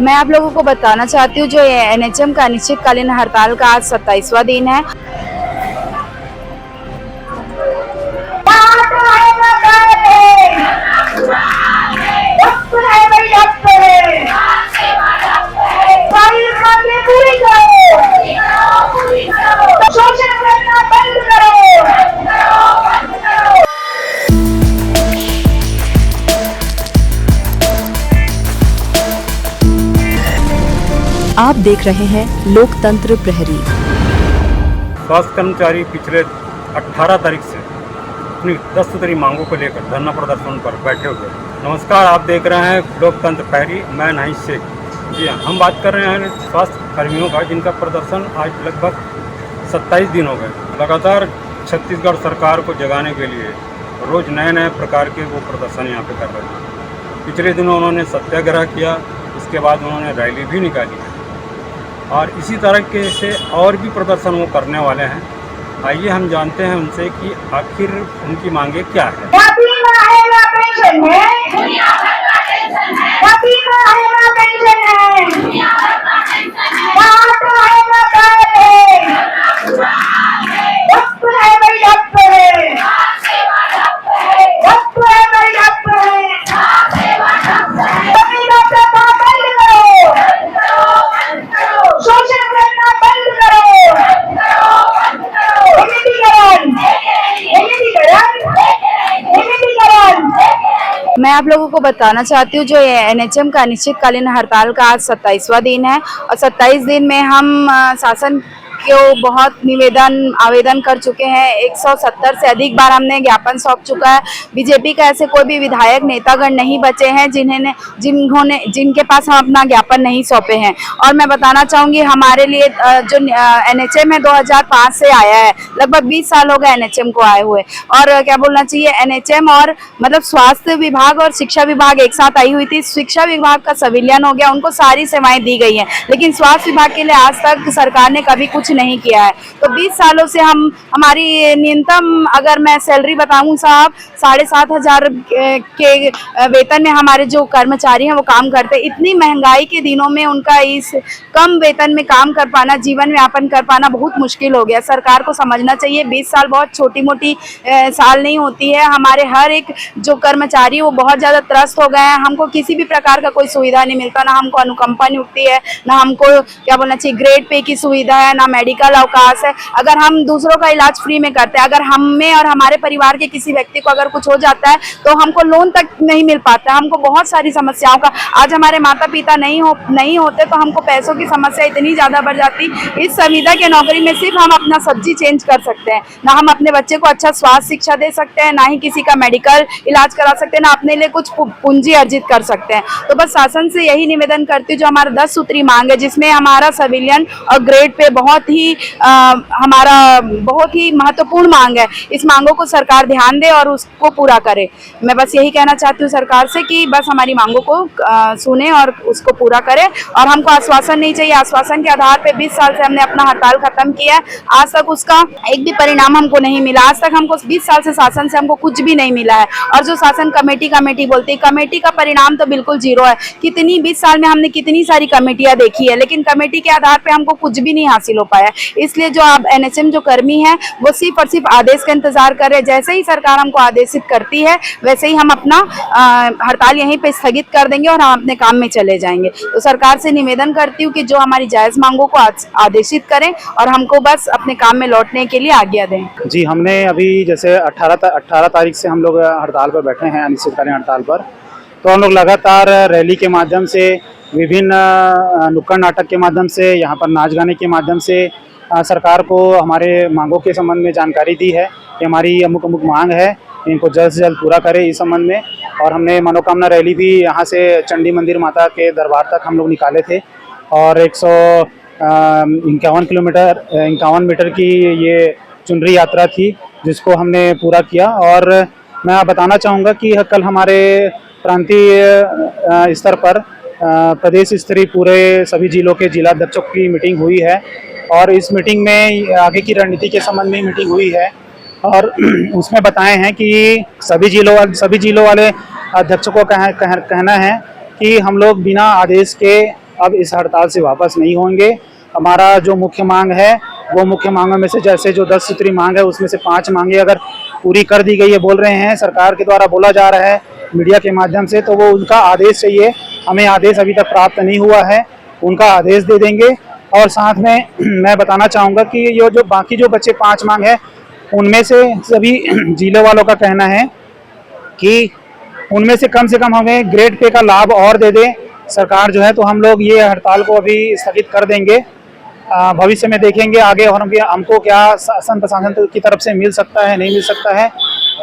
मैं आप लोगों को बताना चाहती हूँ जो एनएचएम का अनिश्चितकालीन हड़ताल का आज 27वां दिन है। आप देख रहे हैं लोकतंत्र प्रहरी। स्वास्थ्य कर्मचारी पिछले 18 तारीख से अपनी 10 सूत्री मांगों को लेकर धरना प्रदर्शन पर बैठे हुए। नमस्कार, आप देख रहे हैं लोकतंत्र प्रहरी, मैं नाहिद शेख। जी हाँ, हम बात कर रहे हैं स्वास्थ्य कर्मियों का, जिनका प्रदर्शन आज लगभग 27 दिन हो गए। लगातार छत्तीसगढ़ सरकार को जगाने के लिए रोज़ नए नए प्रकार के वो प्रदर्शन यहाँ पे कर रहे हैं। पिछले दिनों उन्होंने सत्याग्रह किया, उसके बाद उन्होंने रैली भी निकाली है और इसी तरह के से और भी प्रदर्शन वो करने वाले हैं। आइए हम जानते हैं उनसे कि आखिर उनकी मांगे क्या है। मैं आप लोगों को बताना चाहती हूँ जो एनएचएम का अनिश्चितकालीन हड़ताल का आज 27वां दिन है और 27 दिन में हम शासन को बहुत आवेदन कर चुके हैं। 170 से अधिक बार हमने ज्ञापन सौंप चुका है। बीजेपी का ऐसे कोई भी विधायक नेतागण नहीं बचे हैं जिनके पास हम अपना ज्ञापन नहीं सौंपे हैं। और मैं बताना चाहूँगी हमारे लिए जो एनएचएम है 2005 से आया है, लगभग 20 साल हो गए एनएचएम को आए हुए। और क्या बोलना चाहिए, एनएचएम और मतलब स्वास्थ्य विभाग और शिक्षा विभाग एक साथ आई हुई थी। शिक्षा विभाग का संविलियन हो गया, उनको सारी सेवाएं दी गई हैं, लेकिन स्वास्थ्य विभाग के लिए आज तक सरकार ने कभी कुछ नहीं किया है। तो 20 सालों से हमारी न्यूनतम अगर मैं सैलरी बताऊं साहब, 7,500 के वेतन में हमारे जो कर्मचारी हैं वो काम करते हैं। इतनी महंगाई के दिनों में उनका इस कम वेतन में काम कर पाना, जीवन यापन कर पाना बहुत मुश्किल हो गया। सरकार को समझना चाहिए 20 साल बहुत छोटी मोटी साल नहीं होती है। हमारे हर एक जो कर्मचारी वो बहुत ज़्यादा त्रस्त हो गए हैं। हमको किसी भी प्रकार का कोई सुविधा नहीं मिलता, ना हमको अनुकंपा नियुक्ति है, ना हमको क्या बोलना चाहिए ग्रेड पे की सुविधा है, ना मेडिकल अवकाश है। अगर हम दूसरों का इलाज फ्री में करते हैं, अगर हमें और हमारे परिवार के किसी व्यक्ति को अगर कुछ हो जाता है तो हमको लोन तक नहीं मिल पाता है। हमको बहुत सारी समस्याओं का, आज हमारे माता पिता नहीं होते तो हमको पैसों की समस्या इतनी ज़्यादा बढ़ जाती। इस संविदा के नौकरी में सिर्फ हम अपना सब्जी चेंज कर सकते हैं, ना हम अपने बच्चे को अच्छा स्वास्थ्य शिक्षा दे सकते हैं, ना ही किसी का मेडिकल इलाज करा सकते हैं, ना अपने लिए कुछ पूंजी अर्जित कर सकते हैं। तो बस शासन से यही निवेदन करती हूँ, जो हमारा 10 सूत्री मांग है जिसमें हमारा सिविलियन और ग्रेड पे बहुत ही महत्वपूर्ण मांग है, इस मांगों को सरकार ध्यान दे और उसको पूरा करे। मैं बस यही कहना चाहती हूँ सरकार से कि बस हमारी मांगों को सुने और उसको पूरा करे। और हमको आश्वासन नहीं चाहिए, आश्वासन के आधार पे 20 साल से हमने अपना हड़ताल खत्म किया है, आज तक उसका एक भी परिणाम हमको नहीं मिला। आज तक हमको 20 साल से शासन से हमको कुछ भी नहीं मिला है। और जो शासन कमेटी बोलती है, कमेटी का परिणाम तो बिल्कुल जीरो है। कितनी 20 साल में हमने कितनी सारी कमेटियां देखी है, लेकिन कमेटी के आधार पे हमको कुछ भी नहीं हासिल हो पाया। इसलिए जो आप एनएचएम जो कर्मी है वो सिर्फ और सिर्फ आदेश का इंतजार कर रहे हैं। जैसे ही सरकार हमको आदेशित करती है वैसे ही हम अपना हड़ताल यहीं पे स्थगित कर देंगे और हम अपने काम में चले जाएंगे। तो सरकार से निवेदन करती हूँ कि जो हमारी जायज मांगों को आदेशित करें और हमको बस अपने काम में लौटने के लिए आज्ञा दें। जी, हमने अभी जैसे 18 तारीख से हम लोग हड़ताल पर बैठे हैं, अनिश्चितकालीन हड़ताल पर। तो हम लोग लगातार रैली के माध्यम से, विभिन्न नुक्कड़ नाटक के माध्यम से, यहाँ पर नाच गाने के माध्यम से सरकार को हमारे मांगों के संबंध में जानकारी दी है कि हमारी अमुक मांग है, इनको जल्द से जल्द पूरा करें इस संबंध में। और हमने मनोकामना रैली भी यहाँ से चंडी मंदिर माता के दरबार तक हम लोग निकाले थे और 151 मीटर की ये चुनरी यात्रा थी जिसको हमने पूरा किया। और मैं बताना चाहूँगा कि कल हमारे प्रांतीय स्तर पर प्रदेश स्तरीय पूरे सभी जिलों के जिलाध्यक्षों की मीटिंग हुई है और इस मीटिंग में आगे की रणनीति के संबंध में मीटिंग हुई है और उसमें बताए हैं कि सभी जिलों वाले अध्यक्षों को कहना है कि हम लोग बिना आदेश के अब इस हड़ताल से वापस नहीं होंगे। हमारा जो मुख्य मांग है वो मुख्य मांगों में से जैसे जो 10 सूत्री मांग है उसमें से 5 मांगे अगर पूरी कर दी गई है बोल रहे हैं, सरकार के द्वारा बोला जा रहा है मीडिया के माध्यम से, तो वो उनका आदेश चाहिए। हमें आदेश अभी तक प्राप्त नहीं हुआ है, उनका आदेश दे देंगे। और साथ में मैं बताना चाहूँगा कि ये जो बाकी जो बच्चे 5 मांग है उनमें से सभी जिले वालों का कहना है कि उनमें से कम हमें ग्रेड पे का लाभ और दे दे सरकार जो है, तो हम लोग ये हड़ताल को अभी स्थगित कर देंगे। भविष्य में देखेंगे आगे और हमको क्या शासन प्रशासन की तरफ से मिल सकता है, नहीं मिल सकता है।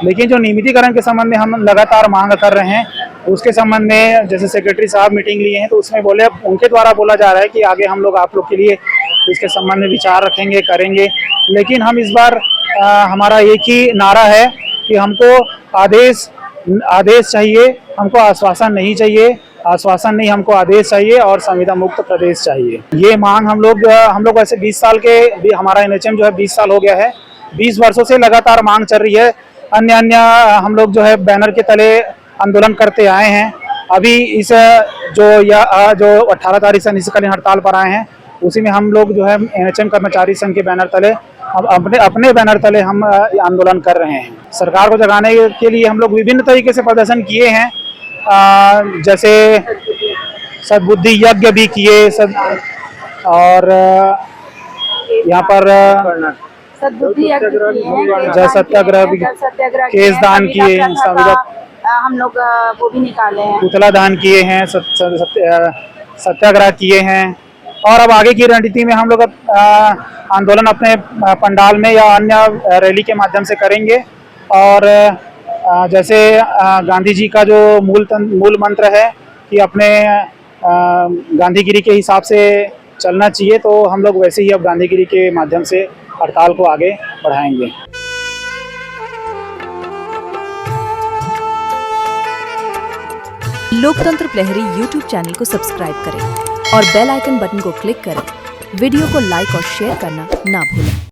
लेकिन जो नियमितीकरण के संबंध में हम लगातार मांग कर रहे हैं उसके संबंध में जैसे सेक्रेटरी साहब मीटिंग लिए हैं तो उसमें बोले उनके द्वारा बोला जा रहा है कि आगे हम लोग आप लोग के लिए इसके संबंध में विचार रखेंगे, करेंगे। लेकिन हम इस बार हमारा एक ही नारा है कि हमको आदेश चाहिए, हमको आश्वासन नहीं चाहिए। आश्वासन नहीं, हमको आदेश चाहिए और संविदा मुक्त प्रदेश चाहिए। ये मांग हम लोग वैसे 20 साल के हमारा एनएचएम जो है 20 साल हो गया है, 20 वर्षों से लगातार मांग चल रही है। अन्य हम लोग जो है बैनर के तले आंदोलन करते आए हैं। अभी इस जो 18 तारीख से अनिश्चितकालीन हड़ताल पर आए हैं उसी में हम लोग जो है एनएचएम कर्मचारी संघ के बैनर तले अपने बैनर तले हम आंदोलन कर रहे हैं। सरकार को जगाने के लिए हम लोग विभिन्न तरीके से प्रदर्शन किए हैं, जैसे सद्बुद्धि यज्ञ भी किए और यहाँ पर सद्बुद्धि यज्ञ किए हैं, जल सत्याग्रह भी, केस दान किए हैं, हम लोग वो भी निकाले हैं, पुतला दान किए हैं, सत्याग्रह किए हैं। और अब आगे की रणनीति में हम लोग आंदोलन अपने पंडाल में या अन्य रैली के माध्यम से करेंगे। और जैसे गांधी जी का जो मूल मंत्र है कि अपने गांधीगिरी के हिसाब से चलना चाहिए, तो हम लोग वैसे ही अब गांधीगिरी के माध्यम से हड़ताल को आगे बढ़ाएंगे। लोकतंत्र प्रहरी YouTube चैनल को सब्सक्राइब करें और बेल आइकन बटन को क्लिक करें। वीडियो को लाइक और शेयर करना ना भूलें।